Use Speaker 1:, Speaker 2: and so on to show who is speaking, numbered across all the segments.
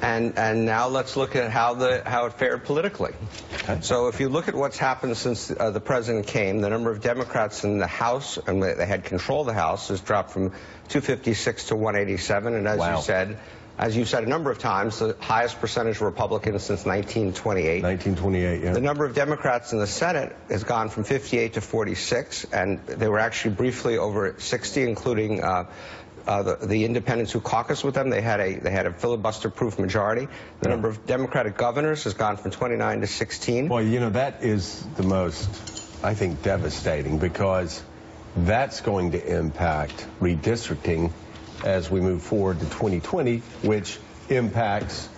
Speaker 1: And now let's look at how it fared politically. Okay. So if you look at what's happened since the president came, the number of Democrats in the House, and they had control of the House, has dropped from 256 to 187. And as you said a number of times, the highest percentage of Republicans since 1928.
Speaker 2: 1928, yeah.
Speaker 1: The number of Democrats in the Senate has gone from 58 to 46, and they were actually briefly over 60, including the independents who caucused with them. They had a filibuster-proof majority. The number of Democratic governors has gone from 29 to 16.
Speaker 2: Well, you know, that is the most, I think, devastating, because that's going to impact redistricting as we move forward to 2020, which impacts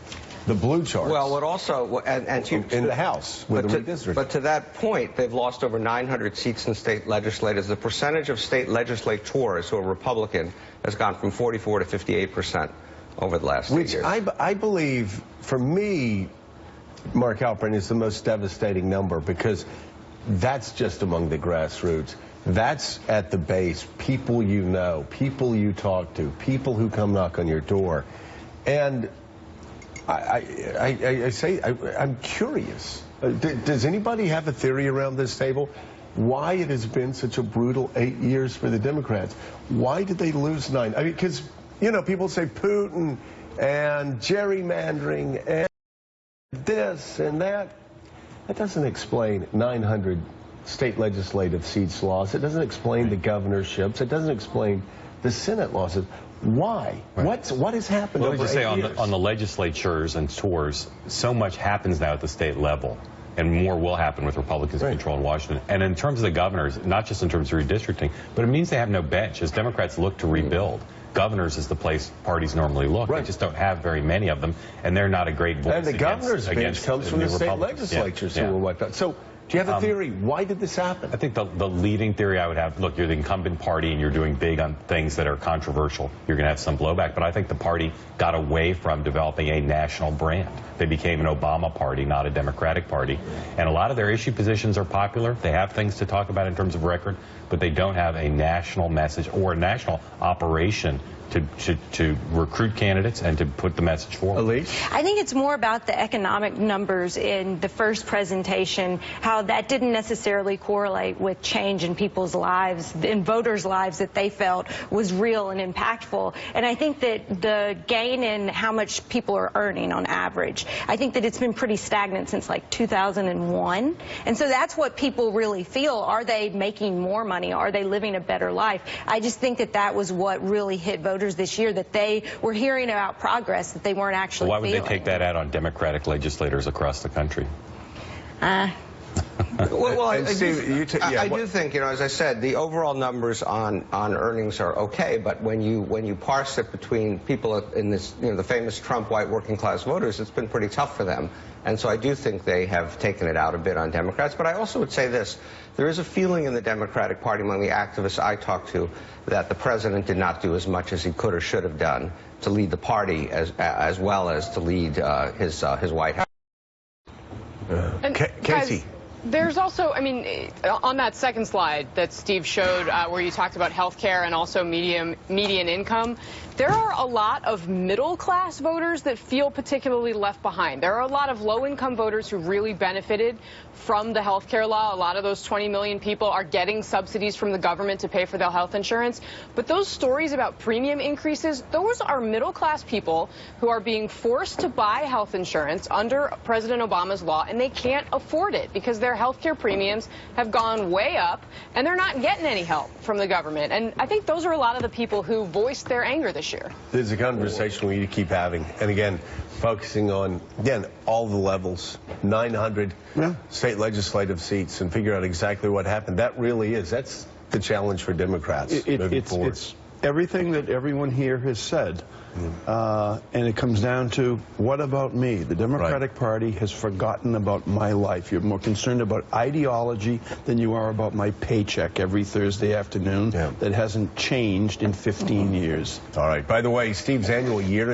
Speaker 2: the blue charts.
Speaker 1: Well, what also,
Speaker 2: in the House with the redistricting.
Speaker 1: But to that point, they've lost over 900 seats in state legislators. The percentage of state legislators who are Republican has gone from 44 to 58% over the last 2 years.
Speaker 2: Which I believe, for me, Mark Halperin, is the most devastating number, because that's just among the grassroots. That's at the base, people you know, people you talk to, people who come knock on your door. And I'm curious. Does anybody have a theory around this table why it has been such a brutal 8 years for the Democrats? Why did they lose 9? I mean, because, you know, people say Putin and gerrymandering and this and that. That doesn't explain 900 state legislative seats lost. It doesn't explain the governorships. It doesn't explain the Senate losses. Why? Right. What has happened over 8 years?
Speaker 3: Let me just say, on the legislatures and tours, so much happens now at the state level, and more will happen with Republicans in control in Washington. And in terms of the governors, not just in terms of redistricting, but it means they have no bench. As Democrats look to rebuild, governors is the place parties normally look. They just don't have very many of them, and they're not a great voice.
Speaker 2: And the governor's bench comes from the state legislatures who were wiped out. So, do you have a theory? Why did this happen?
Speaker 3: I think the leading theory I would have, look, you're the incumbent party and you're doing big on things that are controversial. You're going to have some blowback. But I think the party got away from developing a national brand. They became an Obama party, not a Democratic party. And a lot of their issue positions are popular. They have things to talk about in terms of record, but they don't have a national message or a national operation to recruit candidates and to put the message forward.
Speaker 2: Elise?
Speaker 4: I think it's more about the economic numbers in the first presentation, how that didn't necessarily correlate with change in people's lives, in voters' lives, that they felt was real and impactful. And I think that the gain in how much people are earning on average, I think that it's been pretty stagnant since like 2001. And so that's what people really feel. Are they making more money? Are they living a better life? I just think that that was what really hit voters this year, that they were hearing about progress that they weren't actually
Speaker 3: feeling.
Speaker 4: Why
Speaker 3: would they take that out on Democratic legislators across the country?
Speaker 1: I do think, you know, as I said, the overall numbers on earnings are okay, but when you parse it between people in this, you know, the famous Trump white working class voters, it's been pretty tough for them. And so I do think they have taken it out a bit on Democrats. But I also would say this: there is a feeling in the Democratic Party among the activists I talked to that the president did not do as much as he could or should have done to lead the party as well as to lead his White House.
Speaker 2: Casey.
Speaker 5: There's also, I mean, on that second slide that Steve showed where you talked about health care and also median income, there are a lot of middle-class voters that feel particularly left behind. There are a lot of low-income voters who really benefited from the health care law. A lot of those 20 million people are getting subsidies from the government to pay for their health insurance. But those stories about premium increases, those are middle-class people who are being forced to buy health insurance under President Obama's law, and they can't afford it because their health care premiums have gone way up, and they're not getting any help from the government. And I think those are a lot of the people who voiced their anger this year.
Speaker 2: This is a conversation we need to keep having. And again, focusing on, again, all the levels, 900 state legislative seats, and figure out exactly what happened. That really is, that's the challenge for Democrats moving forward.
Speaker 6: It's everything that everyone here has said. And it comes down to, what about me? The Democratic Party has forgotten about my life. You're more concerned about ideology than you are about my paycheck every Thursday afternoon that hasn't changed in 15 years.
Speaker 2: All right. By the way, Steve's annual year